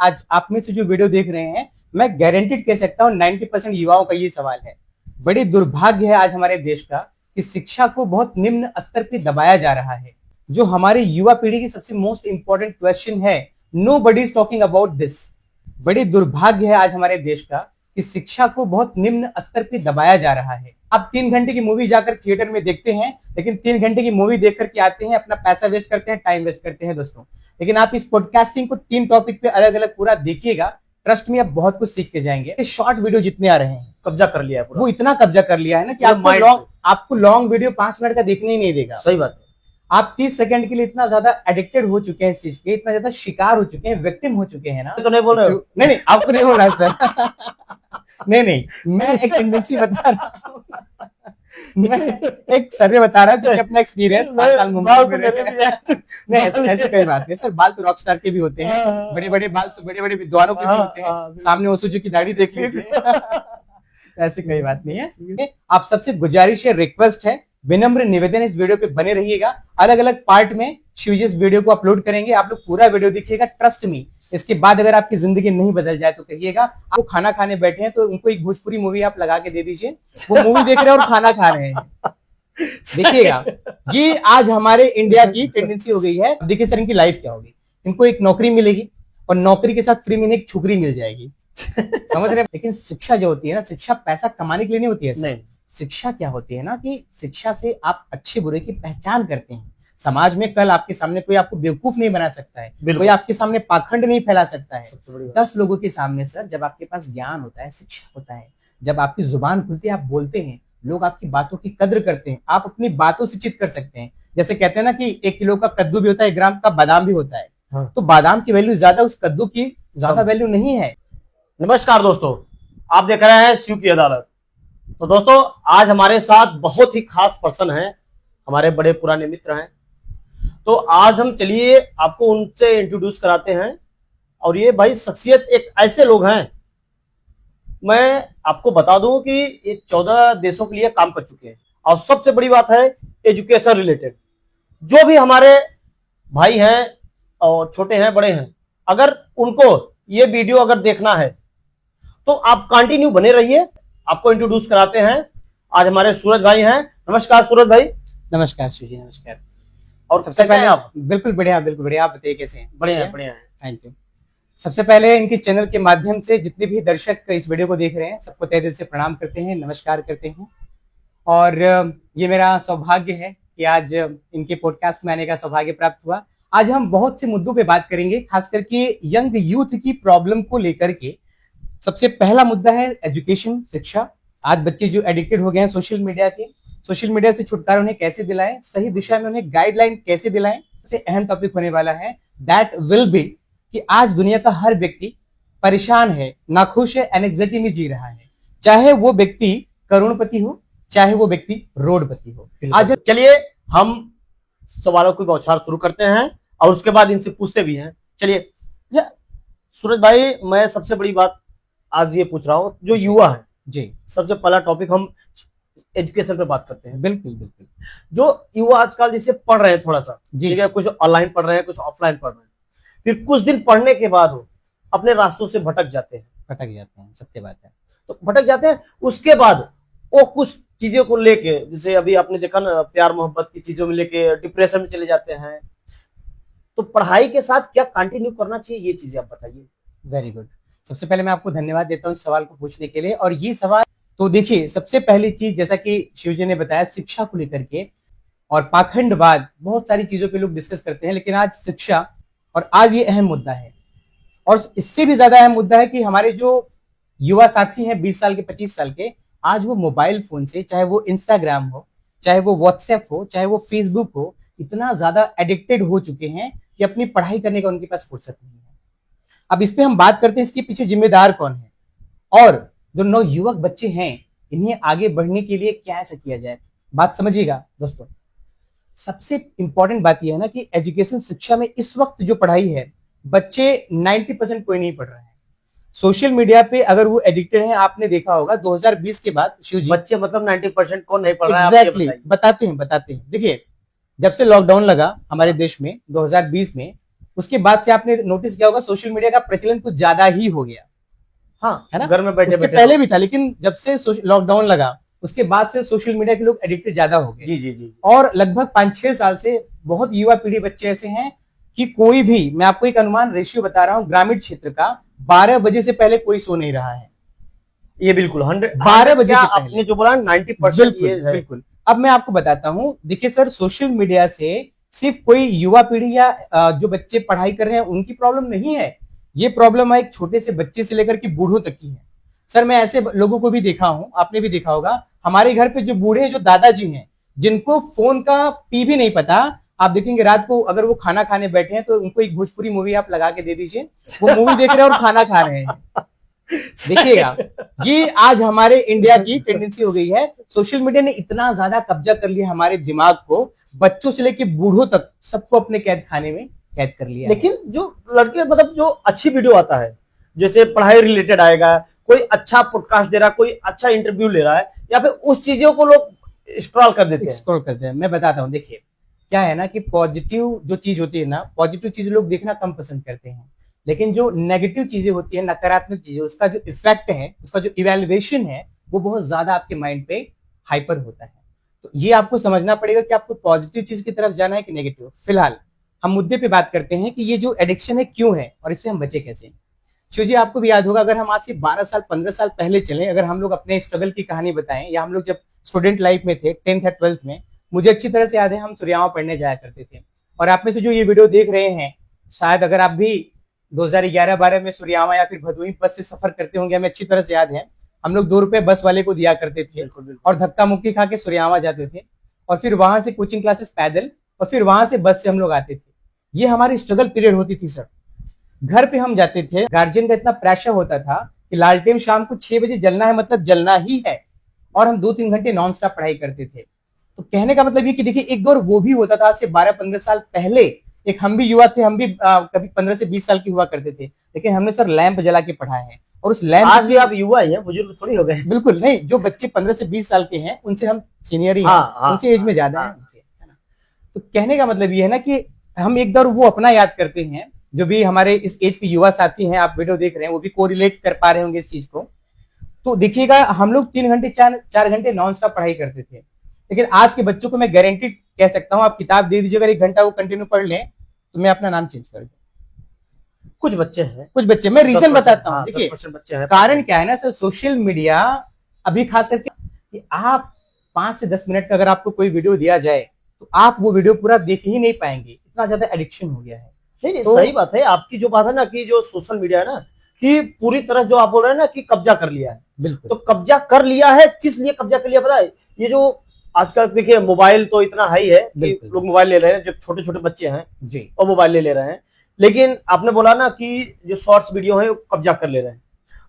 आज आप में से जो वीडियो देख रहे हैं, मैं गारंटेड कह सकता हूँ 90% युवाओं का ये सवाल है। बड़ी दुर्भाग्य है आज हमारे देश का कि शिक्षा को बहुत निम्न स्तर पे दबाया जा रहा है। जो हमारी युवा पीढ़ी की सबसे मोस्ट इंपॉर्टेंट क्वेश्चन है, nobody is talking about this. बड़ी दुर्भाग्य है आज हमारे देश का कि शिक्षा को बहुत निम्न स्तर पे दबाया जा रहा है। आप 3 घंटे की मूवी जाकर थिएटर में देखते हैं, लेकिन 3 घंटे की मूवी देख करके आते हैं, अपना पैसा वेस्ट करते हैं, टाइम वेस्ट करते हैं दोस्तों। लेकिन आप इस पॉडकास्टिंग को 3 टॉपिक पे अलग अलग पूरा देखिएगा, ट्रस्ट में आप बहुत कुछ सीख के जाएंगे। शॉर्ट वीडियो जितने आ रहे हैं, कब्जा कर लिया है पूरा। वो इतना कब्जा कर लिया है ना कि आपको लॉन्ग वीडियो 5 मिनट का देखने ही नहीं देगा। सही बात है। आप 30 सेकंड के लिए इतना ज्यादा एडिक्टेड हो चुके हैं इस चीज के, इतना ज्यादा शिकार हो चुके हैं, विक्टिम हो चुके हैं ना। तो नहीं बोल रहे हो? नहीं, आपको नहीं बोल रहा सर। नहीं, मैं एक टेंडेंसी बता रहा हूँ। मैं एक सर्वे बता रहा हूँ, अपना एक्सपीरियंस 5 साल मुंबई में नहीं, ऐसे कोई बात नहीं सर। बाल तो रॉक स्टार के भी होते हैं, बड़े बड़े बाल तो बड़े बड़े विद्वानों के भी होते हैं। सामने ओसुजू की दाढ़ी देख लीजिए। ऐसी कोई बात नहीं है। आप सबसे गुजारिश है, रिक्वेस्ट है, विनम्र निवेदन, इस वीडियो पे बने रहिएगा। अलग अलग पार्ट में शिवजी इस वीडियो को अपलोड करेंगे, आप लोग पूरा वीडियो देखिएगा, ट्रस्ट मी। इसके बाद अगर आपकी जिंदगी नहीं बदल जाए तो कहिएगा। आपको खाना खाने बैठे हैं तो उनको एक भोजपुरी मूवी आप लगा के दे दीजिए, वो मूवी देख रहे हैं और खाना खा रहे हैं। देखिएगा, ये आज हमारे इंडिया की टेंडेंसी हो गई है। देखिए सर, इनकी लाइफ क्या होगी। इनको एक नौकरी मिलेगी और नौकरी के साथ फ्री में एक छुकरी मिल जाएगी। समझ रहे हैं? लेकिन शिक्षा जो होती है ना, शिक्षा पैसा कमाने के लिए नहीं होती है। नहीं, शिक्षा क्या होती है ना कि शिक्षा से आप अच्छे बुरे की पहचान करते हैं। समाज में कल आपके सामने कोई आपको बेवकूफ नहीं बना सकता है, कोई आपके सामने पाखंड नहीं फैला सकता है। 10 लोगों के सामने सर, जब आपके पास ज्ञान होता है, शिक्षा होता है, जब आपकी जुबान खुलती है, आप बोलते हैं, लोग आपकी बातों की कद्र करते हैं। आप अपनी बातों से चित कर सकते हैं। जैसे कहते हैं ना कि 1 किलो का कद्दू भी होता है, 1 ग्राम का बादाम भी होता है। हाँ। तो बादाम की वैल्यू ज्यादा, उस कद्दू की ज्यादा वैल्यू नहीं है। नमस्कार दोस्तों, आप देख रहे हैं शिव की अदालत। तो दोस्तों, आज हमारे साथ बहुत ही खास पर्सन है, हमारे बड़े पुराने मित्र हैं। तो आज हम चलिए आपको उनसे इंट्रोड्यूस कराते हैं। और ये भाई शख्सियत एक ऐसे लोग हैं, मैं आपको बता दूं कि ये 14 देशों के लिए काम कर चुके हैं। और सबसे बड़ी बात है, एजुकेशन रिलेटेड जो भी हमारे भाई हैं और छोटे हैं बड़े हैं, अगर उनको ये वीडियो अगर देखना है तो आप कंटिन्यू बने रहिए। आपको इंट्रोड्यूस कराते हैं। आज हमारे सूरज भाई हैं। नमस्कार सूरज भाई। नमस्कार शिव जी, नमस्कार। और सबसे पहले आप? बिल्कुल बढ़िया, बिल्कुल बढ़िया। आप बताइए कैसे हैं? बढ़िया है, बढ़िया है। Thank you. सबसे पहले इनके चैनल के माध्यम से जितने भी दर्शक इस वीडियो को देख रहे हैं, सबको तहे दिल से प्रणाम करते हैं, नमस्कार करते हैं। और ये मेरा सौभाग्य है कि आज इनके पॉडकास्ट में आने का सौभाग्य प्राप्त हुआ। आज हम बहुत से मुद्दों पे बात करेंगे, खास करके यंग यूथ की प्रॉब्लम को लेकर के। सबसे पहला मुद्दा है एजुकेशन, शिक्षा। आज बच्चे जो एडिक्टेड हो गए हैं सोशल मीडिया के, सोशल मीडिया से छुटकारा उन्हें कैसे दिलाएं, सही दिशा में उन्हें गाइडलाइन कैसे दिलाएं। सबसे अहम टॉपिक होने वाला है दैट विल बी कि आज दुनिया का हर व्यक्ति परेशान है, नाखुश है, एंग्जाइटी में जी रहा है। चाहे वो व्यक्ति करोड़पति हो, चाहे वो व्यक्ति रोडपति हो। आज चलिए हम सवालों की बौछार शुरू करते हैं और उसके बाद इनसे पूछते भी हैं। चलिए सूरज भाई, मैं सबसे बड़ी बात आज ये पूछ रहा हूँ, जो युवा है जी, सबसे पहला टॉपिक हम एजुकेशन पे बात करते हैं। बिल्कुल बिल्कुल। जो युवा आजकल जैसे पढ़ रहे हैं थोड़ा सा, ठीक है, कुछ ऑनलाइन पढ़ रहे हैं, कुछ ऑफलाइन पढ़ रहे हैं, फिर कुछ दिन पढ़ने के बाद वो अपने रास्तों से भटक जाते हैं, सत्य बात है। तो भटक जाते हैं, उसके बाद वो कुछ चीजों को लेके, जैसे अभी आपने देखा ना, प्यार मोहब्बत की चीजों में लेके डिप्रेशन में चले जाते हैं। तो पढ़ाई के साथ क्या कंटिन्यू करना चाहिए, ये चीजें आप बताइए। Very good. सबसे पहले मैं आपको धन्यवाद देता हूँ इस सवाल को पूछने के लिए। और ये सवाल तो देखिए, सबसे पहली चीज जैसा कि शिवजी ने बताया, शिक्षा को लेकर के और पाखंडवाद, बहुत सारी चीजों पे लोग डिस्कस करते हैं, लेकिन आज शिक्षा, और आज ये अहम मुद्दा है। और इससे भी ज्यादा अहम मुद्दा है कि हमारे जो युवा साथी हैं 20 साल के, 25 साल के, आज वो मोबाइल फोन से, चाहे वो इंस्टाग्राम हो, चाहे वो व्हाट्सएप हो, चाहे वो फेसबुक हो, इतना ज्यादा एडिक्टेड हो चुके हैं कि अपनी पढ़ाई करने का उनके पास फुर्सत नहीं है। अब इस पे हम बात करते हैं, इसके पीछे जिम्मेदार कौन है और जो नवयुवक बच्चे हैं, इन्हें आगे बढ़ने के लिए क्या ऐसा किया जाए। बात समझिएगा दोस्तों। सबसे इंपॉर्टेंट बात यह है ना कि एजुकेशन, शिक्षा में इस वक्त जो पढ़ाई है, बच्चे 90% कोई नहीं पढ़ रहा है। सोशल मीडिया पे अगर वो एडिक्टेड है, आपने देखा होगा 2020 के बाद शिव जी, बच्चे मतलब 90% कौन नहीं पढ़ रहा है? एग्जैक्टली बताते हैं। देखिए, जब से लॉकडाउन लगा हमारे देश में 2020 में, उसके बाद से आपने नोटिस किया होगा सोशल मीडिया का प्रचलन कुछ ज्यादा ही हो गया, हाँ है ना। घर में बैठे उसके बैठे पहले भी था, लेकिन जब से लॉकडाउन लगा उसके बाद से सोशल मीडिया के लोग एडिक्टेड ज्यादा हो गए। जी जी जी। और लगभग 5-6 साल से बहुत युवा पीढ़ी बच्चे ऐसे हैं कि कोई भी, मैं आपको एक अनुमान रेशियो बता रहा हूं, ग्रामीण क्षेत्र का 12 बजे से पहले कोई सो नहीं रहा है। ये बिल्कुल 100 12 बजे क्या के पहले। आपने जो बोला 90% ये है। बिल्कुल। अब मैं आपको बताता हूं, देखिए सर, सोशल मीडिया से सिर्फ कोई युवा पीढ़ी या जो बच्चे पढ़ाई कर रहे हैं उनकी प्रॉब्लम नहीं है, ये प्रॉब्लम है एक छोटे से बच्चे से लेकर के बूढ़ों तक की है। सर मैं ऐसे लोगों को भी देखा हूं, आपने भी देखा होगा, हमारे घर पे जो बूढ़े हैं, जो दादाजी हैं, जिनको फोन का पी भी नहीं पता, आप देखेंगे रात को अगर वो खाना खाने बैठे हैं तो उनको एक भोजपुरी मूवी आप लगा के दे दीजिए, वो मूवी देख रहे हैं और खाना खा रहे हैं। देखिएगा, ये आज हमारे इंडिया की टेंडेंसी हो गई है। सोशल मीडिया ने इतना ज्यादा कब्जा कर लिया हमारे दिमाग को, बच्चों से लेकर बूढ़ों तक सबको अपने कैद खाने में कैद कर लिया। लेकिन जो लड़के मतलब जो अच्छी वीडियो आता है, जैसे पढ़ाई रिलेटेड आएगा, कोई अच्छा पॉडकास्ट दे रहा है, कोई अच्छा इंटरव्यू ले रहा है, या फिर उस चीजों को लोग स्क्रॉल कर देते हैं। स्क्रॉल करते हैं। मैं बताता हूँ, देखिए क्या है ना कि पॉजिटिव जो चीज होती है ना, पॉजिटिव चीज लोग देखना कम पसंद करते हैं, लेकिन जो नेगेटिव चीजें होती है, नकारात्मक चीजें, उसका जो इफेक्ट है, उसका जो इवेल्युएशन है, वो बहुत ज्यादा आपके माइंड पे हाइपर होता है। तो ये आपको समझना पड़ेगा कि आपको पॉजिटिव चीज की तरफ जाना है कि नेगेटिव। फिलहाल हम मुद्दे पे बात करते हैं कि ये जो एडिक्शन है क्यों है और इससे हम बचे कैसे। शिव जी, आपको भी याद होगा, अगर हम आज से 12 साल 15 साल पहले चलें, अगर हम लोग अपने स्ट्रगल की कहानी बताएं, या हम लोग जब स्टूडेंट लाइफ में थे 10th या 12th में, मुझे अच्छी तरह से याद है हम सूर्यावा पढ़ने जाया करते थे। और आप में से जो ये वीडियो देख रहे हैं, शायद अगर आप भी 2011-12 में सूर्यावा या फिर भदोही बस से सफर करते होंगे, हमें अच्छी तरह से याद है, हम लोग 2 रुपए बस वाले को दिया करते थे और धक्का मुक्की खा के सूर्यावा जाते थे, और फिर वहां से कोचिंग क्लासेस पैदल, और फिर वहां से बस से हम लोग आते थे। ये हमारी स्ट्रगल पीरियड होती थी सर। घर पे हम जाते थे, गार्जियन का इतना प्रेशर होता था कि लालटेन शाम को 6 बजे जलना है, मतलब जलना ही है, और हम 2-3 घंटे नॉन स्टॉप पढ़ाई करते थे। तो कहने का मतलब ये कि देखिए, एक दौर वो भी होता था आज से 12-15 साल पहले। एक हम भी युवा थे, हम भी कभी 15 से 20 साल के हुआ करते थे, लेकिन हमने सर लैंप जला के पढ़ा है। और उस लैंप, आज भी आप युवा ही हैं, बुजुर्ग थोड़ी हो गए। बिल्कुल नहीं, जो बच्चे 15 से 20 साल के हैं उनसे हम सीनियर ही हैं, उनसे एज में ज्यादा है हमसे, है ना। तो कहने का मतलब ये है ना कि हम एक दौर वो अपना याद करते हैं, जो भी हमारे इस एज के युवा साथी हैं, आप वीडियो देख रहे हैं, वो भी कोरिलेट कर पा रहे होंगे इस चीज को। तो देखिएगा, हम लोग 3 घंटे 4 घंटे नॉन स्टॉप पढ़ाई करते थे, लेकिन आज के बच्चों को मैं गारंटी कह सकता हूं, आप किताब दे दीजिए, अगर 1 घंटा वो कंटिन्यू पढ़ लें तो मैं अपना नाम चेंज कर दूं। कुछ बच्चे हैं, कुछ बच्चे, मैं रीजन बताता हूँ। देखिए 10% बच्चे हैं। कारण क्या है ना सर, सोशल मीडिया अभी खास करके कि आप 5 से 10 मिनट का अगर आपको कोई वीडियो दिया जाए तो आप वो वीडियो पूरा देख ही नहीं पाएंगे, इतना ज्यादा एडिक्शन हो गया है। नहीं, सही बात है आपकी जो बात है ना, कि जो सोशल मीडिया है ना, कि पूरी तरह जो आप बोल रहे हैं ना कि कब्जा कर लिया है। बिल्कुल। तो कब्जा कर लिया है, किस लिए कब्जा कर लिया पता है? ये जो आजकल देखिए मोबाइल तो इतना हाई है कि लोग मोबाइल ले रहे हैं, जो छोटे छोटे बच्चे हैं जी, और मोबाइल ले रहे हैं। लेकिन आपने बोला ना कि जो शॉर्ट्स वीडियो है वो कब्जा कर ले रहे हैं,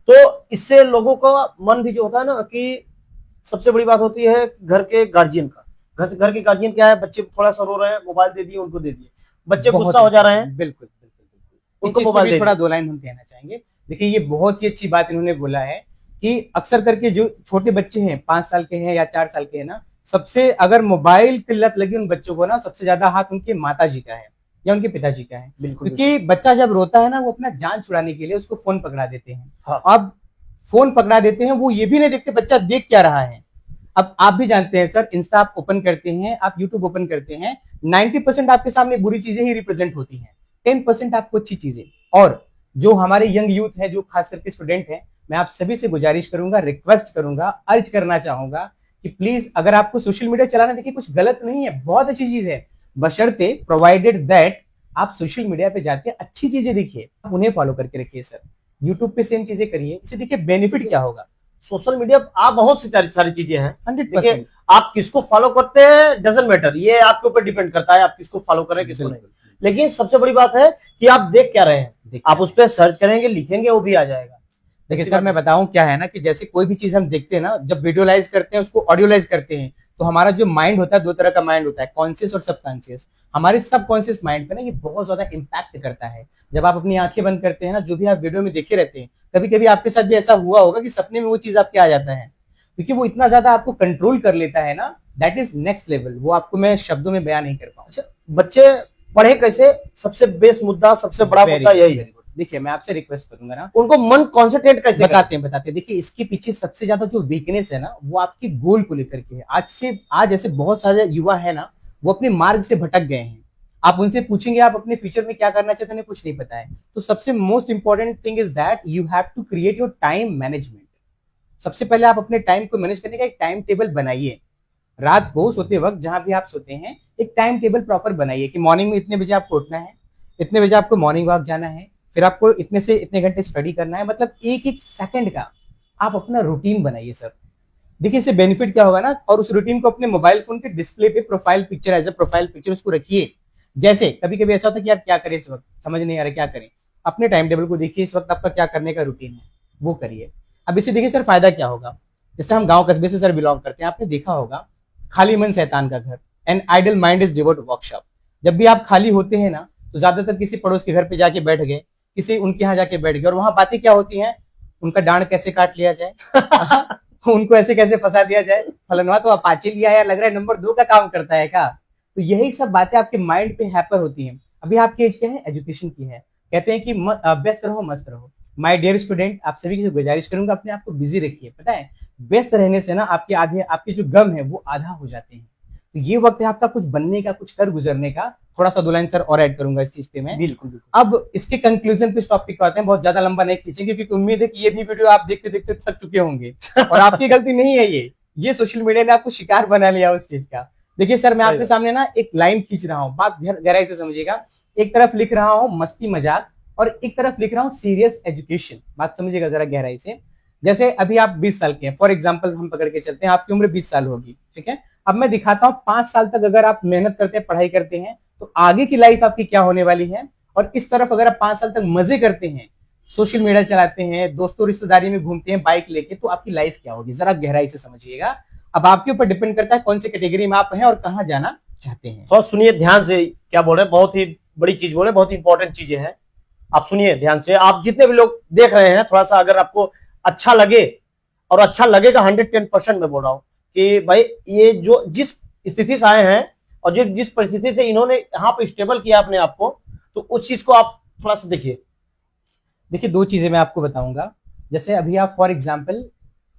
तो इससे लोगों का मन भी जो होता है ना, कि सबसे बड़ी बात होती है घर के गार्जियन का। घर के गार्जियन क्या है, बच्चे थोड़ा सा रो रहे हैं, मोबाइल दे दिए, उनको दे दिए, बच्चे गुस्सा हो जा रहे हैं। बिल्कुल बिल्कुल बिल्कुल। उनको मोबाइल दे थोड़ा 2 लाइन हम कहना चाहेंगे। देखिए, ये बहुत ही अच्छी बात इन्होंने बोला है कि अक्सर करके जो छोटे बच्चे हैं, 5 साल के हैं या 4 साल के हैं ना, सबसे अगर मोबाइल की लत लगी उन बच्चों को ना, सबसे ज्यादा हाथ उनके माताजी का है या उनके पिताजी का है। क्योंकि बच्चा जब रोता है ना, वो अपना जान छुड़ाने के लिए उसको फोन पकड़ा देते हैं। हाँ। अब फोन पकड़ा देते हैं, वो ये भी नहीं देखते बच्चा देख क्या रहा है। अब आप भी जानते हैं सर, इंस्टा आप ओपन करते हैं, आप यूट्यूब ओपन करते हैं, 90% आपके सामने बुरी चीजें ही रिप्रेजेंट होती हैं, 10% आपको अच्छी चीजें। और जो हमारे यंग यूथ है, जो खास करके स्टूडेंट है, मैं आप सभी से गुजारिश करूंगा, रिक्वेस्ट करूंगा, अर्ज करना चाहूंगा कि प्लीज, अगर आपको सोशल मीडिया चलाना, देखिए कुछ गलत नहीं है, बहुत अच्छी चीज है, बशर्ते प्रोवाइडेड दैट आप सोशल मीडिया पे जाके अच्छी चीजें देखिए, आप उन्हें फॉलो करके रखिए सर। यूट्यूब पे सेम चीजें करिए, इससे देखिए बेनिफिट क्या होगा। सोशल मीडिया आप बहुत सी सारी चीजें हैं, 100%। आप किसको फॉलो करते हैं डजंट मैटर, ये आपके ऊपर डिपेंड करता है, आप किसको फॉलो करें किसको नहीं। लेकिन सबसे बड़ी बात है कि आप देख क्या रहे हैं, आप उस पर सर्च करेंगे, लिखेंगे, वो भी आ जाएगा। देखिए सर, मैं बताऊं क्या है ना कि जैसे कोई भी चीज हम देखते हैं ना, जब वीडियोलाइज करते हैं, उसको ऑडियोलाइज करते हैं, तो हमारा जो माइंड होता है, 2 तरह का माइंड होता है, कॉन्शियस और सबकॉन्शियस। हमारे सबकॉन्शियस माइंड पे ना ये बहुत ज्यादा इंपैक्ट करता है। जब आप अपनी आंखें बंद करते हैं ना, जो भी आप वीडियो में देखे रहते हैं, कभी कभी आपके साथ भी ऐसा हुआ होगा कि सपने में वो चीज आपके आ जाता है, क्योंकि वो इतना ज्यादा आपको कंट्रोल कर लेता है ना, दैट इज नेक्स्ट लेवल। वो आपको मैं शब्दों में बयान नहीं कर पाऊँ। अच्छा, बच्चे पढ़े कैसे, सबसे बेस्ट मुद्दा, सबसे बड़ा मुद्दा यही है। देखिए मैं आपसे रिक्वेस्ट करूंगा ना, उनको मन कॉन्सेंट्रेट कैसे बताते हैं। देखिए इसके पीछे सबसे ज्यादा जो वीकनेस है ना, वो आपके गोल को लेकर के है। आज ऐसे बहुत सारे युवा है ना, वो अपने मार्ग से भटक गए हैं। आप उनसे पूछेंगे आप अपने फ्यूचर में क्या करना चाहते हैं, कुछ नहीं पता है। तो सबसे most important thing is that you have to create your time management. सबसे पहले आप अपने टाइम को मैनेज करने का एक टाइम टेबल बनाइए। रात को सोते वक्त जहां भी आप सोते हैं, एक टाइम टेबल प्रॉपर बनाइए कि मॉर्निंग में इतने बजे आपको उठना है, इतने बजे आपको मॉर्निंग वॉक जाना है, फिर आपको इतने से इतने घंटे स्टडी करना है। मतलब एक एक सेकंड का आप अपना रूटीन बनाइए सर। देखिए इससे बेनिफिट क्या होगा ना, और उस रूटीन को अपने मोबाइल फोन के डिस्प्ले पे profile picture, as a profile picture उसको रखिए। जैसे कभी कभी ऐसा होता है कि यार क्या करें इस वक्त, समझ नहीं आ रहा क्या करें, अपने टाइम टेबल को देखिए, इस वक्त आपका क्या करने का रूटीन है वो करिए। अब इससे देखिए सर फायदा क्या होगा। जैसे हम गांव कस्बे से सर बिलोंग करते हैं, आपने देखा होगा खाली मन शैतान का घर, and idol mind is devote workshop. जब भी आप खाली होते हैं ना, तो ज्यादातर किसी पड़ोस के घर पे जाके बैठ गए, किसी उनके यहाँ जाके बैठ गए, और वहां बातें क्या होती हैं, उनका डांड कैसे काट लिया जाए उनको ऐसे कैसे फंसा दिया जाए, फलनवा तो अपाचे लिया है, लग रहा है नंबर 2 का काम करता है क्या। तो यही सब बातें आपके माइंड पे हैपर होती हैं। अभी आपकी एज क्या है, एजुकेशन की है। कहते हैं कि व्यस्त रहो मस्त रहो। माय डियर स्टूडेंट, आप सभी की गुजारिश करूंगा अपने आप को बिजी रखिए। पता है व्यस्त रहने से ना आपके जो गम है वो आधा हो जाते हैं। तो ये वक्त है आपका कुछ बनने का, कुछ कर गुजरने का। थोड़ा सा 2 लाइन सर और ऐड करूंगा इस चीज पे मैं। बिल्कुल। अब इसके कंक्लूजन पे इस टॉपिक को आते हैं, बहुत ज्यादा लंबा नहीं खींचेंगे क्योंकि उम्मीद है कि ये भी वीडियो आप देखते देखते थक चुके होंगे और आपकी गलती नहीं है, ये सोशल मीडिया ने आपको शिकार बना लिया उस चीज का। देखिए सर मैं आपके सामने ना एक लाइन खींच रहा हूँ, बात गहराई से समझिएगा। एक तरफ लिख रहा हूँ मस्ती मजाक, और एक तरफ लिख रहा हूँ सीरियस एजुकेशन। बात समझिएगा जरा गहराई से। जैसे अभी आप 20 साल के हैं, फॉर एग्जाम्पल हम पकड़ के चलते हैं, आपकी उम्र 20 साल होगी, ठीक है। अब मैं दिखाता हूँ 5 साल तक अगर आप मेहनत करते हैं, पढ़ाई करते हैं, तो आगे की लाइफ आपकी क्या होने वाली है। और इस तरफ अगर आप 5 साल तक मजे करते हैं, सोशल मीडिया चलाते हैं, दोस्तों रिश्तेदारी में घूमते हैं बाइक लेके, तो आपकी लाइफ क्या होगी, जरा गहराई से समझिएगा। अब आपके ऊपर डिपेंड करता है कौन सी कैटेगरी में आप हैं और कहाँ जाना चाहते हैं। तो सुनिए ध्यान से क्या बोल रहे हैं, बहुत ही बड़ी चीज बोल रहे हैं, बहुत ही इंपॉर्टेंट चीजें हैं। आप सुनिए ध्यान से, आप जितने भी लोग देख रहे हैं, थोड़ा सा अगर आपको अच्छा लगे, और अच्छा लगेगा 110% मैं बोल रहा हूँ कि भाई ये जो जिस स्थिति से आए हैं और जिस परिस्थिति से इन्होंने यहाँ पे स्टेबल किया अपने आप को, तो उस चीज को आप थोड़ा सा देखिए। 2 चीजें मैं आपको बताऊंगा। जैसे अभी आप फॉर एग्जाम्पल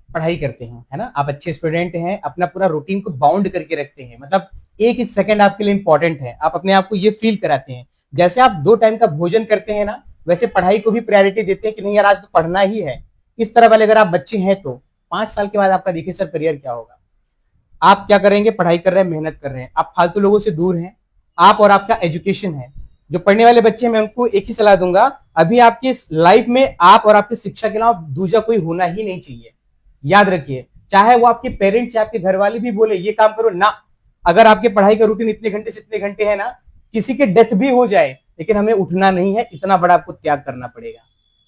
पढ़ाई करते हैं, है ना, आप अच्छे स्टूडेंट हैं, अपना पूरा रूटीन को बाउंड करके रखते हैं, मतलब एक एक सेकंड आपके लिए इंपॉर्टेंट है, आप अपने आप को ये फील कराते हैं। जैसे आप 2 टाइम का भोजन करते हैं ना, वैसे पढ़ाई को भी प्रायोरिटी देते हैं कि नहीं यार आज तो पढ़ना ही है। इस तरह वाले अगर आप बच्चे हैं तो 5 साल के बाद आपका देखिए सर करियर क्या होगा। आप क्या करेंगे, पढ़ाई कर रहे हैं, मेहनत कर रहे हैं, आप फालतू लोगों से दूर हैं, आप और आपका एजुकेशन है। जो पढ़ने वाले बच्चे हैं मैं उनको एक ही सलाह दूंगा, अभी आपकी लाइफ में आप और आपकी शिक्षा के अलावा दूसरा कोई होना ही नहीं चाहिए। याद रखिए, चाहे वो आपके पेरेंट्स या आपके घर वाले भी बोले ये काम करो ना, अगर आपके पढ़ाई का रूटीन इतने घंटे से इतने घंटे है ना, किसी के डेथ भी हो जाए लेकिन हमें उठना नहीं है, इतना बड़ा आपको त्याग करना पड़ेगा।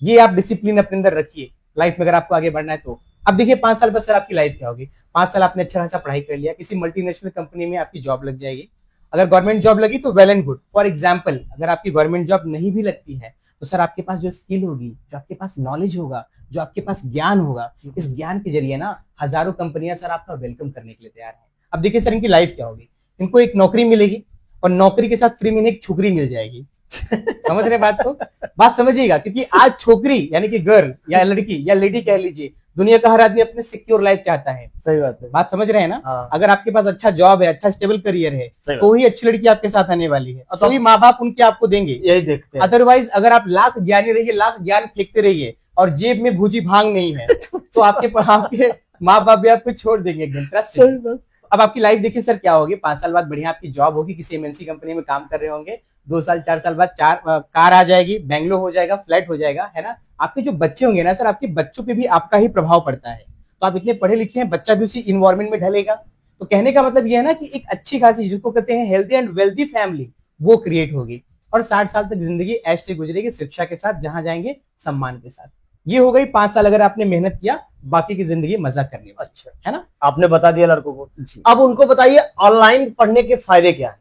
ये आप डिसिप्लिन अपने अंदर रखिए लाइफ में अगर आपको आगे बढ़ना है तो। अब देखिए 5 साल बाद सर आपकी लाइफ क्या होगी। 5 साल आपने अच्छा खासा पढ़ाई कर लिया, किसी मल्टीनेशनल कंपनी में आपकी जॉब लग जाएगी। अगर गवर्नमेंट जॉब लगी तो well and good. For example अगर आपकी गवर्नमेंट जॉब नहीं भी लगती है, तो सर आपके पास जो स्किल होगी, जो आपके पास नॉलेज होगा, जो आपके पास ज्ञान होगा, इस ज्ञान के जरिए ना हजारों कंपनियां सर आपका वेलकम करने के लिए तैयार है। अब देखिए सर इनकी लाइफ क्या होगी, इनको एक नौकरी मिलेगी और नौकरी के साथ फ्री में एक छोकरी मिल जाएगी समझ रहे बात को, बात समझिएगा। क्योंकि आज छोकरी यानी कि गर्ल या लड़की या लेडी कह लीजिए, दुनिया का हर आदमी अपने सिक्योर लाइफ चाहता है। सही बात है, बात समझ रहे हैं ना। हाँ। अगर आपके पास अच्छा जॉब है, अच्छा स्टेबल करियर है, तो ही अच्छी लड़की आपके साथ आने वाली है, और तो ही माँ बाप उनके आपको देंगे, यही देखते हैं। अदरवाइज अगर आप लाख ज्ञानी रहिए, लाख ज्ञान फेंकते रहिए और जेब में भूजी भांग नहीं है तो आपके माँ बाप भी आपको छोड़ देंगे एकदम। ट्रस्ट। अब आपकी लाइफ देखिए सर क्या होगी, 5 साल बाद बढ़िया आपकी जॉब होगी, किसी एमएनसी कंपनी में काम कर रहे होंगे, 2 साल 4 साल बाद कार आ जाएगी, बैंगलो हो जाएगा, फ्लैट हो जाएगा, है ना। आपके जो बच्चे होंगे ना सर, आपके बच्चों पे भी आपका ही प्रभाव पड़ता है। तो आप इतने पढ़े लिखे हैं, बच्चा भी उसी इन्वायरमेंट में ढलेगा। तो कहने का मतलब यह है ना कि एक अच्छी खासी जिसको कहते हैं हेल्थी एंड वेल्थी फैमिली, वो क्रिएट होगी और 60 साल तक जिंदगी ऐश से गुजरेगी, शिक्षा के साथ, जहां जाएंगे सम्मान के साथ। ये हो गई 5 साल अगर आपने मेहनत किया, बाकी की जिंदगी मजा करने वाली। अच्छा है ना, आपने बता दिया लड़कों को। अब उनको बताइए ऑनलाइन पढ़ने के फायदे क्या है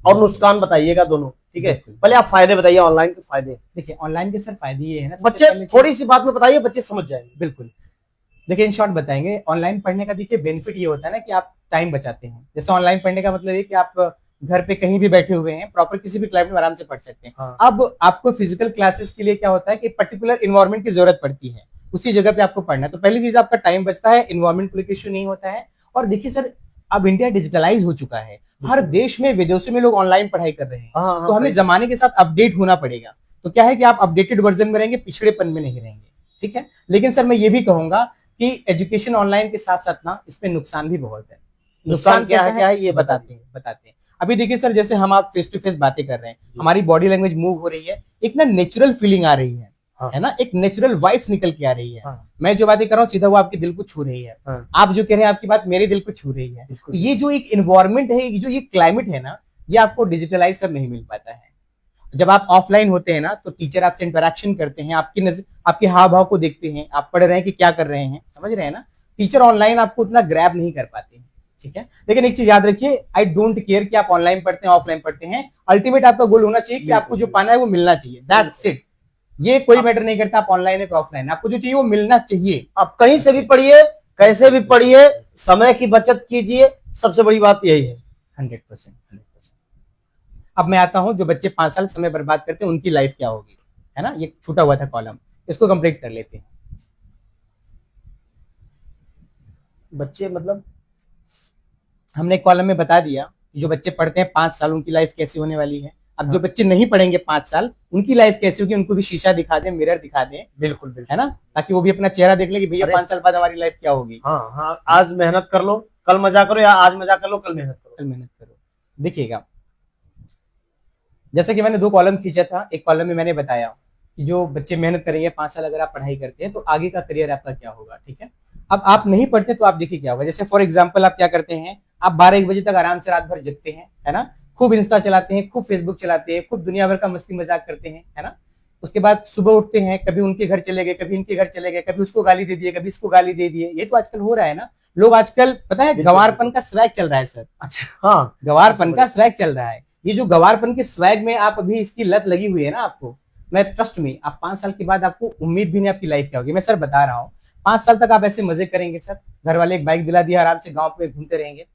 और नुकसान बताइएगा दोनों, ठीक है। पहले आप फायदे बताइए ऑनलाइन के फायदे। देखिए ऑनलाइन के सर फायदे ये है ना, बच्चे थोड़ी सी बात में बताइए, बच्चे समझ जाएंगे। बिल्कुल, देखिए इन शॉर्ट बताएंगे। ऑनलाइन पढ़ने का देखिए बेनिफिट ये होता है ना कि आप टाइम बचाते हैं। जैसे ऑनलाइन पढ़ने का मतलब है कि आप घर पे कहीं भी बैठे हुए हैं, प्रॉपर किसी भी क्लाइमेट में आराम से पढ़ सकते हैं। हाँ। अब आपको फिजिकल क्लासेस के लिए क्या होता है कि पर्टिकुलर इन्वायरमेंट की जरूरत पड़ती है, उसी जगह पे आपको पढ़ना है। तो पहली चीज आपका टाइम बचता है, इन्वायरमेंट को लेकर इश्यू नहीं होता है। और देखिए सर, अब इंडिया डिजिटलाइज हो चुका है, हर देश में विदेशों में लोग ऑनलाइन पढ़ाई कर रहे हैं। हाँ, तो हमें जमाने के साथ अपडेट होना पड़ेगा। तो क्या है कि आप अपडेटेड वर्जन में रहेंगे, पिछड़ेपन में नहीं रहेंगे, ठीक है। लेकिन सर मैं ये भी कहूंगा कि एजुकेशन ऑनलाइन के साथ साथ ना इसमें नुकसान भी बहुत है। नुकसान क्या है ये बताते हैं। अभी देखिए सर, जैसे हम आप फेस टू फेस बातें कर रहे हैं, हमारी बॉडी लैंग्वेज मूव हो रही है, एक ना नेचुरल फीलिंग आ रही है, हाँ। है ना, एक नेचुरल वाइब्स निकल के आ रही है। हाँ। मैं जो बातें कर रहा हूँ सीधा वो आपके दिल को छू रही है। हाँ। आप जो कह रहे हैं आपकी बात मेरे दिल को छू रही है। ये जो एक इन्वायरमेंट है, जो ये क्लाइमेट है ना, ये आपको डिजिटलाइज सर नहीं मिल पाता है। जब आप ऑफलाइन होते हैं ना, तो टीचर आपसे इंटरेक्शन करते हैं, आपके हाव भाव को देखते हैं, आप पढ़ रहे हैं कि क्या कर रहे हैं, समझ रहे हैं ना। टीचर ऑनलाइन आपको उतना ग्रैब नहीं कर पाते हैं, ठीक है। लेकिन एक चीज याद रखिए, आई डोंट केयर कि आप ऑनलाइन पढ़ते हैं ऑफलाइन पढ़ते हैं, अल्टीमेट आपका गोल होना चाहिए कि आपको जो पाना है वो मिलना चाहिए, दैट्स इट। ये कोई मैटर नहीं करता आप ऑनलाइन है तो ऑफलाइन, आपको जो चाहिए वो मिलना चाहिए। आप कहीं से भी पढ़िए, कैसे भी पढ़िए, समय की बचत कीजिए, सबसे बड़ी बात यही है। 100%। अब मैं आता हूं, जो बच्चे 5 साल समय बर्बाद करते हैं उनकी लाइफ क्या होगी, है ना। ये छूटा हुआ था कॉलम, इसको कंप्लीट कर लेते हैं। बच्चे मतलब हमने कॉलम में बता दिया कि जो बच्चे पढ़ते हैं 5 साल उनकी लाइफ कैसी होने वाली है। अब जो बच्चे नहीं पढ़ेंगे 5 साल, उनकी लाइफ कैसी होगी, उनको भी शीशा दिखा दें, मिरर दिखा दें, बिल्कुल बिल्कुल, है ना, ताकि वो भी अपना चेहरा देख ले कि भैया 5 साल बाद हमारी लाइफ क्या होगी। हाँ हाँ, आज मेहनत कर लो कल मजा करो, या आज मजा कर लो कल मेहनत करो। कल मेहनत करो। देखिएगा, जैसे कि मैंने 2 कॉलम खींचा था, एक कॉलम में मैंने बताया कि जो बच्चे मेहनत करेंगे 5 साल अगर आप पढ़ाई करते हैं तो आगे का करियर आपका क्या होगा, ठीक है। अब आप नहीं पढ़ते तो आप देखिए क्या होगा। जैसे फॉर एग्जाम्पल आप क्या करते हैं, आप 12-1 बजे तक आराम से रात भर जगते हैं, है ना, खूब इंस्टा चलाते हैं, खूब फेसबुक चलाते हैं, खूब दुनिया भर का मस्ती मजाक करते हैं, है ना। उसके बाद सुबह उठते हैं, कभी उनके घर चले गए, कभी इनके घर चले गए, कभी उसको गाली दे दिए, कभी इसको गाली दे दिए। ये तो आजकल हो रहा है ना। लोग आजकल पता है गंवारपन का स्वैग चल रहा है सर। अच्छा, हाँ, गंवारपन का स्वैग चल रहा है। ये जो गंवारपन के स्वैग में आप अभी इसकी लत लगी हुई है ना आपको, मैं ट्रस्ट में, आप 5 साल के बाद आपको उम्मीद भी नहीं आपकी लाइफ क्या होगी। मैं सर बता रहा हूँ, 5 साल तक आप ऐसे मजे करेंगे सर, घर वाले एक बाइक दिला दिया, आराम से गांव में घूमते रहेंगे।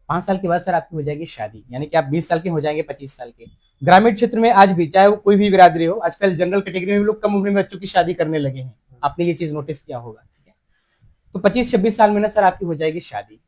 5 साल के बाद सर आपकी हो जाएगी शादी, यानी कि आप 20 साल के हो जाएंगे, 25 साल के। ग्रामीण क्षेत्र में आज भी, चाहे वो कोई भी बिरादरी हो, आजकल जनरल कैटेगरी में भी लोग कम उम्र में बच्चों की शादी करने लगे हैं। आपने ये चीज नोटिस किया होगा, ठीक है। तो 25-26 साल में ना सर आपकी हो जाएगी शादी।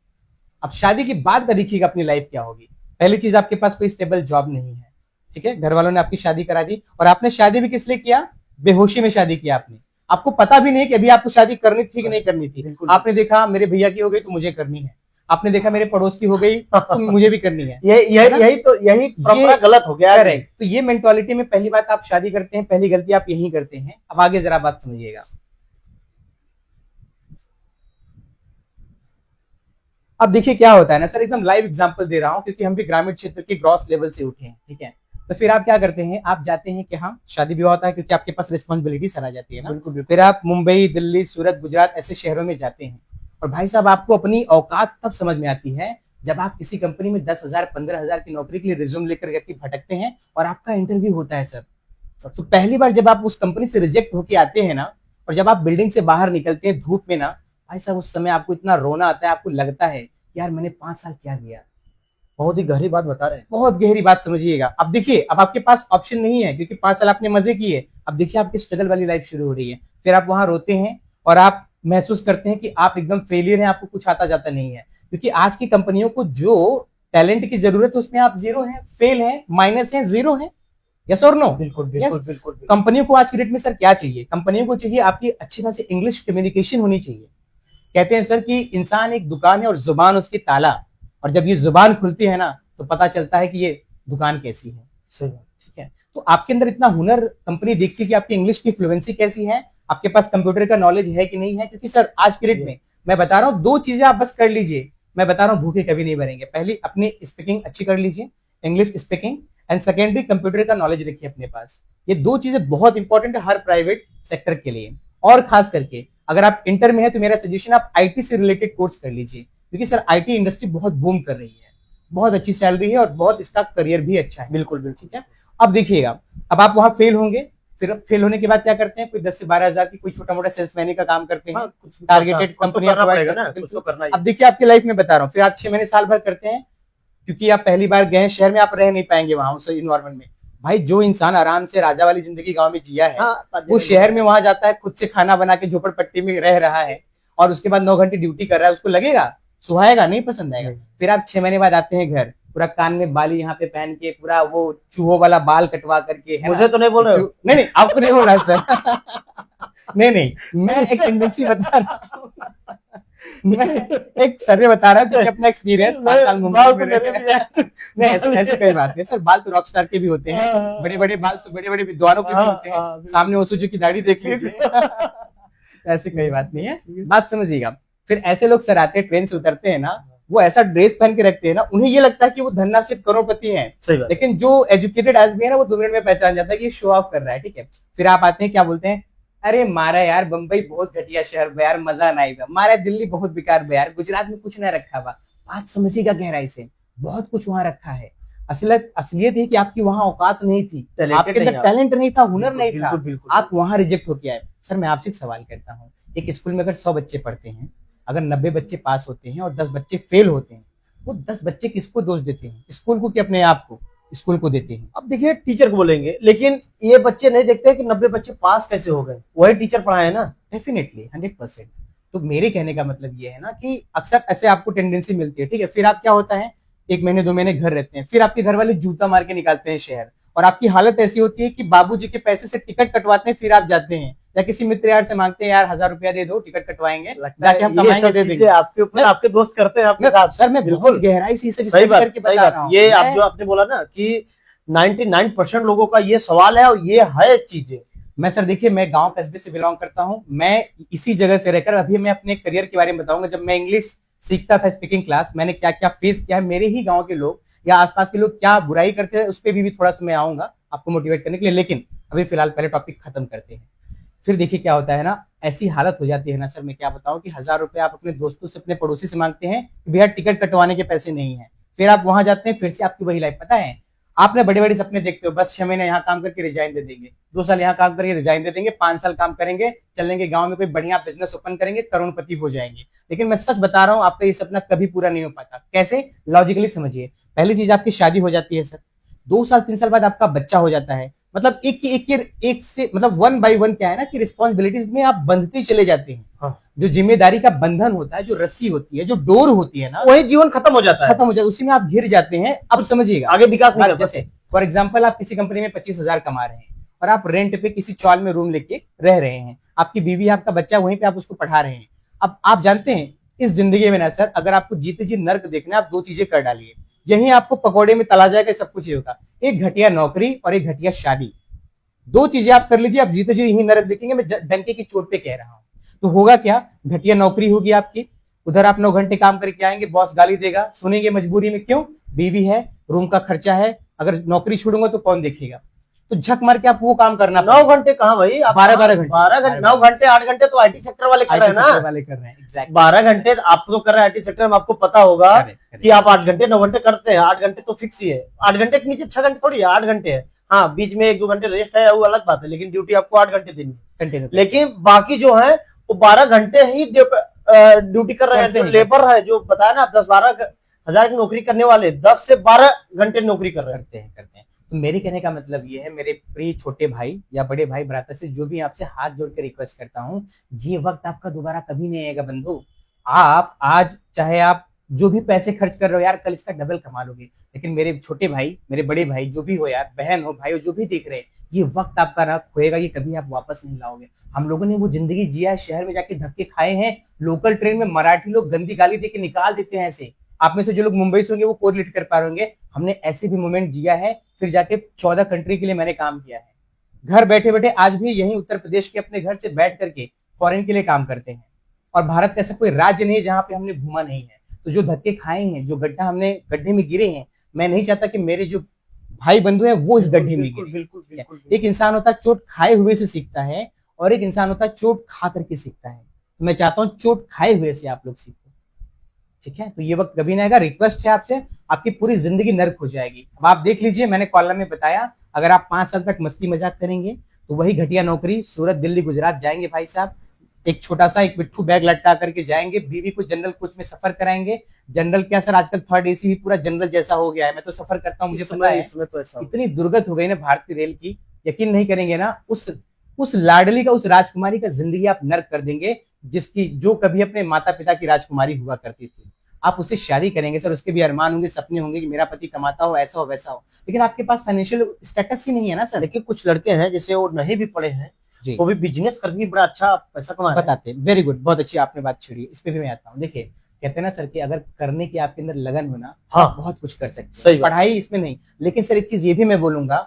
अब शादी के बाद का देखिएगा अपनी लाइफ क्या होगी। पहली चीज, आपके पास कोई स्टेबल जॉब नहीं है, ठीक है। घर वालों ने आपकी शादी करा दी, और आपने शादी भी किस लिए किया, बेहोशी में शादी किया आपने। आपको पता भी नहीं कि अभी आपको शादी करनी थी कि नहीं करनी थी। आपने देखा मेरे भैया की हो गई तो मुझे करनी है, आपने देखा मेरे पड़ोस की हो गई तो मुझे भी करनी है। यही परंपरा गलत हो गया है। तो ये मेंटालिटी में पहली बात आप शादी करते हैं, पहली गलती आप यही करते हैं। अब आगे जरा बात समझिएगा। अब देखिए क्या होता है ना सर, एकदम लाइव एग्जांपल दे रहा हूं क्योंकि हम भी ग्रामीण क्षेत्र के ग्रॉस लेवल से उठे हैं, ठीक है। तो फिर आप क्या करते हैं, आप जाते हैं कि हाँ शादी विवाह होता है क्योंकि आपके पास रिस्पॉन्सिबिलिटी सर आ जाती है ना। बिल्कुल। फिर आप मुंबई, दिल्ली, सूरत, गुजरात ऐसे शहरों में जाते हैं, और भाई साहब आपको अपनी औकात तब समझ में आती है जब आप किसी कंपनी में 10,000 15,000 की नौकरी के लिए रिज्यूम लेकर के भटकते हैं और आपका इंटरव्यू होता है सर। तो पहली बार जब आप उस कंपनी से रिजेक्ट होके आते हैं ना, और जब आप बिल्डिंग से बाहर निकलते हैं धूप में ना, भाई साहब उस समय आपको इतना रोना आता है, आपको लगता है यार मैंने 5 साल क्या किया। बहुत ही गहरी बात बता रहे हैं, बहुत गहरी बात समझिएगा। अब देखिए, अब आपके पास ऑप्शन नहीं है क्योंकि 5 साल आपने मजे किए। अब देखिए आपकी स्ट्रगल वाली लाइफ शुरू हो रही है। फिर आप वहां रोते हैं और आप महसूस करते हैं कि आप एकदम फेलियर हैं, आपको कुछ आता जाता नहीं है। क्योंकि आज की कंपनियों को जो टैलेंट की जरूरत है उसमें आप जीरो हैं, फेल हैं, माइनस हैं, जीरो हैं। यस और नो? बिल्कुल बिल्कुल। कंपनियों को आज की डेट में सर क्या चाहिए, कंपनियों को चाहिए आपकी अच्छी खासी इंग्लिश कम्युनिकेशन होनी चाहिए। कहते हैं सर कि इंसान एक दुकान है और जुबान उसकी ताला, और जब ये जुबान खुलती है ना तो पता चलता है कि ये दुकान कैसी है। सही, ठीक है। तो आपके अंदर इतना हुनर कंपनी देखती है कि आपकी इंग्लिश की फ्लुएंसी कैसी है, आपके पास कंप्यूटर का नॉलेज है कि नहीं है। क्योंकि सर आज की डेट में मैं बता रहा हूँ 2 चीजें आप बस कर लीजिए, मैं बता रहा हूँ भूखे कभी नहीं मरेंगे। पहली अपनी स्पीकिंग अच्छी कर लीजिए, English speaking, and secondary computer का नॉलेज रखिए अपने पास। ये 2 चीजें बहुत इंपॉर्टेंट है हर प्राइवेट सेक्टर के लिए। और खास करके अगर आप इंटर में है तो मेरा सजेशन आप आईटी से रिलेटेड कोर्स कर लीजिए, क्योंकि सर आईटी इंडस्ट्री बहुत बूम कर रही है, बहुत अच्छी सैलरी है और बहुत इसका करियर भी अच्छा है। बिल्कुल बिल्कुल। ठीक है। अब देखिएगा, अब आप वहां फेल होंगे, फिर फेल होने के बाद क्या करते हैं, कोई 10 से 12,000 की कोई छोटा मोटा सेल्समैन का काम करते हैं, टारगेटेड कंपनियां प्रोवाइड करना। अब देखिए आपकी लाइफ में बता रहा हूँ, फिर आप 6 महीने साल भर करते हैं, क्योंकि आप पहली बार गए शहर में, आप रह नहीं पाएंगे वहां उस इन्वायरमेंट में। भाई जो इंसान आराम से राजा वाली जिंदगी गांव में जिया है, वो शहर में वहां जाता है, खुद से खाना बना के झोपड़पट्टी में रह रहा है, और उसके बाद 9 घंटे ड्यूटी कर रहा है, उसको लगेगा, सुहाएगा नहीं, पसंद आएगा। फिर आप 6 महीने बाद आते हैं घर, पूरा कान में बाली यहाँ पे पहन के, पूरा वो चूहों वाला बाल कटवा करके, मुझे तो नहीं बोल रहे हो? नहीं आपको नहीं बोल रहा सर। नहीं मैं एक टेंडेंसी बता रहा हूँ, मैं एक सर्वे बता रहा हूँ क्योंकि अपना एक्सपीरियंस 5 साल मुंबई में नहीं, ऐसे कोई बात नहीं सर। बाल तो रॉक स्टार के भी होते हैं, बड़े बड़े बाल तो बड़े बड़े विद्वानों के भी होते हैं, सामने ओसुजू की दाढ़ी देख लीजिए। ऐसी कोई बात नहीं है, बात समझिएगा। फिर ऐसे लोग सर आते हैं, ट्रेन से उतरते हैं ना, वो ऐसा ड्रेस पहन के रखते हैं ना, उन्हें ये लगता है कि वो धन्ना सिर्फ करोड़पति हैं। लेकिन जो एजुकेटेड आदमी है ना, वो 2 मिनट में पहचान जाता है कि ये शो ऑफ कर रहा है, ठीक है। फिर आप आते हैं, क्या बोलते हैं, अरे मारा यार बंबई बहुत घटिया शहर बे यार, मजा ना आएगा, मारा दिल्ली बहुत बेकार बे यार, गुजरात में कुछ ना रखा हुआ। बात समझिएगा गहराई से, बहुत कुछ वहां रखा है। असलियत है कि आपकी वहां औकात नहीं थी, आपके अंदर टैलेंट नहीं था, हुनर नहीं था, आप वहां रिजेक्ट होके आए। सर मैं आपसे एक सवाल करता हूँ, एक स्कूल में अगर 100 बच्चे पढ़ते हैं, अगर 90 बच्चे पास होते हैं और 10 बच्चे फेल होते हैं, वो 10 बच्चे किसको दोष देते हैं? स्कूल को कि अपने आप को? स्कूल को देते हैं। अब देखिए टीचर को बोलेंगे, लेकिन ये बच्चे नहीं देखते कि 90 बच्चे पास कैसे हो गए, वही टीचर पढ़ाए ना। डेफिनेटली 100%। तो मेरे कहने का मतलब ये है ना कि अक्सर ऐसे आपको टेंडेंसी मिलती है, ठीक है। फिर आप क्या होता है, 1 महीने 2 महीने घर रहते हैं, फिर आपके घर वाले जूता मार के निकालते हैं शहर, और आपकी हालत ऐसी होती है कि बाबूजी के पैसे से टिकट कटवाते हैं, फिर आप जाते हैं या किसी मित्र यार से मांगते हैं, यार 1000 रुपया दे दो, टिकट कटवाएंगे, जाके हम कमाएंगे, दे देंगे। आपके ऊपर आपके दोस्त करते हैं आपके साथ। सर मैं बहुत गहराई से इसे सही बात करके बता रहा हूँ। ये आप जो आपने बोला ना कि 99% लोगों का ये सवाल है, और ये है चीजें। मैं सर देखिए, मैं गांव कस्बे से बिलोंग करता हूं, मैं इसी जगह से रहकर अभी मैं अपने करियर के बारे में बताऊंगा। जब मैं इंग्लिश सीखता था स्पीकिंग क्लास, मैंने क्या क्या फेस किया है, मेरे ही गांव के लोग या आसपास के लोग क्या बुराई करते हैं, उस पर भी थोड़ा सा मैं आऊंगा आपको मोटिवेट करने के लिए। लेकिन अभी फिलहाल पहले टॉपिक खत्म करते हैं। फिर देखिए क्या होता है ना, ऐसी हालत हो जाती है ना सर, मैं क्या बताऊं कि 1000 रुपए आप अपने दोस्तों से, अपने पड़ोसी से मांगते हैं कि भैया टिकट कटवाने के पैसे नहीं है। फिर आप वहां जाते हैं, फिर से आपकी वही लाइफ। पता है, आपने बड़े बड़े सपने देखते हो, बस 6 महीने यहाँ काम करके रिजाइन दे देंगे, 2 साल यहाँ काम करके रिजाइन दे देंगे, 5 साल काम करेंगे, चलेंगे गांव में कोई बढ़िया बिजनेस ओपन करेंगे, करोड़पति हो जाएंगे। लेकिन मैं सच बता रहा हूँ, आपका ये सपना कभी पूरा नहीं हो पाता। कैसे? लॉजिकली समझिए। पहली चीज, आपकी शादी हो जाती है सर, 2 साल 3 साल बाद आपका बच्चा हो जाता है। मतलब एक से मतलब 1 by 1 क्या है ना कि रिस्पॉन्सिबिलिटीज में आप बंधते चले जाते हैं। हाँ। जो जिम्मेदारी का बंधन होता है, जो रस्सी होती है, जो डोर होती है ना, वही जीवन खत्म हो जाता है, उसी में आप घिर जाते हैं। अब समझिएगा, आगे विकास नहीं। जैसे फॉर एग्जाम्पल, आप किसी कंपनी में 25,000 कमा रहे हैं और आप रेंट पे किसी चौल में रूम लेके रह रहे हैं, आपकी बीवी, आपका बच्चा वहीं पे, आप उसको पढ़ा रहे हैं। अब आप जानते हैं इस जिंदगी में ना सर, अगर आपको जीते जी नर्क देखना, आप 2 चीजें कर डालिए, यही आपको पकौड़े में तला जाएगा, सब कुछ ही होगा। एक घटिया नौकरी और एक घटिया शादी, 2 चीजें आप कर लीजिए, आप जीते जी यही नरक देखेंगे। मैं डंके की चोट पे कह रहा हूं। तो होगा क्या, घटिया नौकरी होगी आपकी, उधर आप 9 घंटे काम करके आएंगे, बॉस गाली देगा, सुनेंगे मजबूरी में, क्यों? बीवी है, रूम का खर्चा है, अगर नौकरी छोड़ूंगा तो कौन देखेगा? तो झक मार के आप वो काम करना। 9 घंटे कहाँ भाई, 12 घंटे, 9 घंटे 8 घंटे तो आईटी सेक्टर वाले कर रहे हैं ना, वाले कर रहे हैं। एग्जैक्टली 12 घंटे आप तो कर रहे हैं आईटी सेक्टर में, आपको पता होगा कि आप 8 घंटे 9 घंटे करते हैं, 8 घंटे तो फिक्स ही है, 8 घंटे के नीचे 6 घंटे थोड़ी है, 8 घंटे है। हाँ, बीच में 1-2 घंटे रेस्ट है, वो अलग बात है, लेकिन ड्यूटी आपको 8 घंटे देनी है। लेकिन बाकी जो है वो 12 घंटे ही ड्यूटी कर रहे हैं। जो लेबर है, जो बताया ना, 10-12 हजार की नौकरी करने वाले 10 से 12 घंटे नौकरी कर रहे करते हैं। तो मेरे कहने का मतलब ये है, मेरे प्रिय छोटे भाई या बड़े भाई भ्राता से जो भी आपसे हाथ जोड़ के रिक्वेस्ट करता हूँ, ये वक्त आपका दोबारा कभी नहीं आएगा बंधु। आप आज चाहे आप जो भी पैसे खर्च कर रहे हो यार, कल इसका डबल कमा लोगे। लेकिन मेरे छोटे भाई, मेरे बड़े भाई, जो भी हो यार, बहन हो, भाई हो, जो भी देख रहे हैं, ये वक्त आपका ना खोएगा, ये कभी आप वापस नहीं लाओगे। हम लोगों ने वो जिंदगी जिया है, शहर में जाके धक्के खाए हैं, लोकल ट्रेन में मराठी लोग गंदी गाली दे के निकाल देते हैं ऐसे। आप में से जो लोग मुंबई से होंगे वो कोरिलेट कर पा रहे होंगे, हमने ऐसे भी मोमेंट जिया है। फिर जाके 14 कंट्री के लिए मैंने काम किया है, घर बैठे बैठे आज भी यही उत्तर प्रदेश के अपने घर से बैठ करके फॉरेन के लिए काम करते हैं। और भारत का ऐसा कोई राज्य नहीं है जहां पे हमने घूमा नहीं है। तो जो धक्के खाए हैं, जो गड्ढे में गिरे हैं, मैं नहीं चाहता कि मेरे जो भाई बंधु हैं वो इस गड्ढे में गिरे। बिल्कुल। एक इंसान होता है चोट खाए हुए से सीखता है, और एक इंसान होता है चोट खा करके सीखता है। तो मैं चाहता हूँ चोट खाए हुए से आप लोग सीखो, ठीक है। तो ये वक्त कभी नहीं आएगा, रिक्वेस्ट है आपसे, आपकी पूरी जिंदगी नर्क हो जाएगी। अब आप देख लीजिए, मैंने कॉलम में बताया, अगर आप 5 साल तक मस्ती मजाक करेंगे तो वही घटिया नौकरी, सूरत, दिल्ली, गुजरात जाएंगे भाई साहब, एक छोटा सा एक पिट्ठू बैग लटका करके जाएंगे, बीवी को जनरल कोच में सफर कराएंगे। जनरल क्या सर, आजकल थर्ड एसी भी पूरा जनरल जैसा हो गया है, मैं तो सफर करता हूँ, मुझे पता है। इसमें तो ऐसा इतनी दुर्गत हो गई ना भारतीय रेल की, यकीन नहीं करेंगे ना, उस लाडली का, उस राजकुमारी का जिंदगी आप नर्क कर देंगे, जिसकी जो कभी अपने माता पिता की राजकुमारी हुआ करती थी। आप उससे शादी करेंगे सर, उसके भी अरमान होंगे, सपने होंगे कि मेरा पति कमाता हो, ऐसा हो वैसा हो, लेकिन आपके पास फाइनेंशियल स्टेटस ही नहीं है ना सर। लेकिन कुछ लड़के हैं जैसे वो नहीं भी पढ़े हैं, जी, वो भी बिजनेस करके भी बड़ा अच्छा पैसा कमा रहे हैं। बताते, वेरी गुड, बहुत अच्छी आपने बात छेड़ी, इस पे भी मैं आता हूँ। देखिए, कहते हैं ना सर कि अगर करने की आपके अंदर लगन हो ना, हाँ, बहुत कुछ कर सकते सही हैं, बात। पढ़ाई इसमें नहीं। लेकिन सर एक चीज ये भी मैं बोलूंगा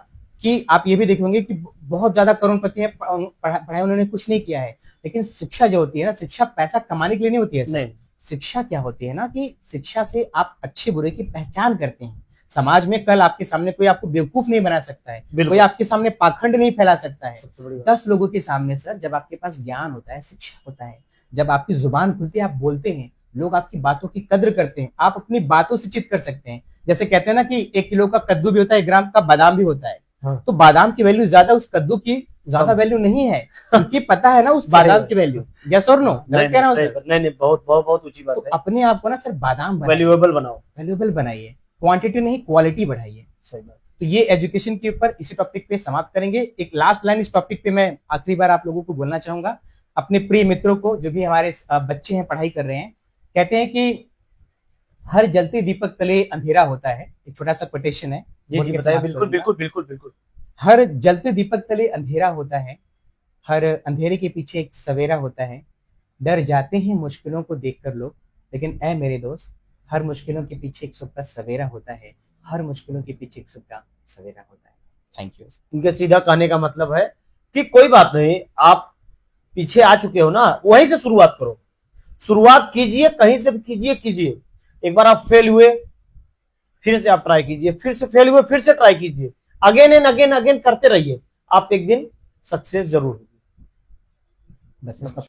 कि आप ये भी देखेंगे कि बहुत ज्यादा करोड़पति हैं, पढ़ाई उन्होंने कुछ नहीं किया है, लेकिन शिक्षा जो होती है ना, शिक्षा पैसा कमाने के लिए नहीं होती है सर। नहीं, शिक्षा क्या होती है ना, कि शिक्षा से आप अच्छे बुरे की पहचान करते हैं। समाज में कल आपके सामने कोई आपको बेवकूफ नहीं बना सकता है, कोई बिल्कुल। आपके सामने पाखंड नहीं फैला सकता है। सबसे बड़ी बात। 10 लोगों के सामने सर, जब आपके पास ज्ञान होता है, शिक्षा होता है, जब आपकी जुबान खुलती है, आप बोलते हैं, लोग आपकी बातों की कद्र करते हैं, आप अपनी बातों से चित कर सकते हैं। जैसे कहते हैं ना कि 1 किलो का कद्दू भी होता है, 1 ग्राम का बादाम भी होता है। हाँ। तो बादाम की वैल्यू ज्यादा, उस कद्दू की ज्यादा वैल्यू नहीं है, क्योंकि पता है ना उस बादाम की वैल्यू। यस और नो, गलत कह रहा हूं सर? नहीं, बहुत बहुत बहुत ऊंची बात तो है। अपने आप को ना सर बादाम बनाइए, वैल्यूएबल बनाओ। वैल्यूएबल बनाइए, क्वांटिटी नहीं क्वालिटी बढ़ाइए। सही बात। तो ये एजुकेशन के ऊपर इसी टॉपिक पे समाप्त करेंगे। एक लास्ट लाइन इस टॉपिक पे मैं आखिरी बार आप लोगों को बोलना चाहूंगा, अपने प्रिय मित्रों को, जो भी हमारे बच्चे हैं, पढ़ाई कर रहे हैं। कहते हैं कि हर जलते दीपक तले अंधेरा होता है, एक छोटा सा कोटेशन है, जी बोल जी के बताइए। समाप्त बिल्कुल करूंगा। बिल्कुल बिल्कुल बिल्कुल। हर जलते दीपक तले अंधेरा होता है, हर अंधेरे के पीछे एक सवेरा होता है। डर जाते हैं मुश्किलों को देखकर लोग, लेकिन ऐ मेरे दोस्त, हर मुश्किलों के पीछे एक सुबह का सवेरा होता है, हर मुश्किलों के पीछे एक सुबह का सवेरा होता है। Thank you. इनके सीधा कहने का मतलब है कि कोई बात नहीं, आप पीछे आ चुके हो ना, वहीं से शुरुआत करो। शुरुआत कीजिए, कहीं से भी कीजिए। एक बार आप फेल हुए, फिर से आप ट्राई कीजिए, फिर से फेल हुए, फिर से ट्राई कीजिए, अगेन एंड अगेन अगेन करते रहिए, आप एक दिन सक्सेस जरूर होगी। बस इसका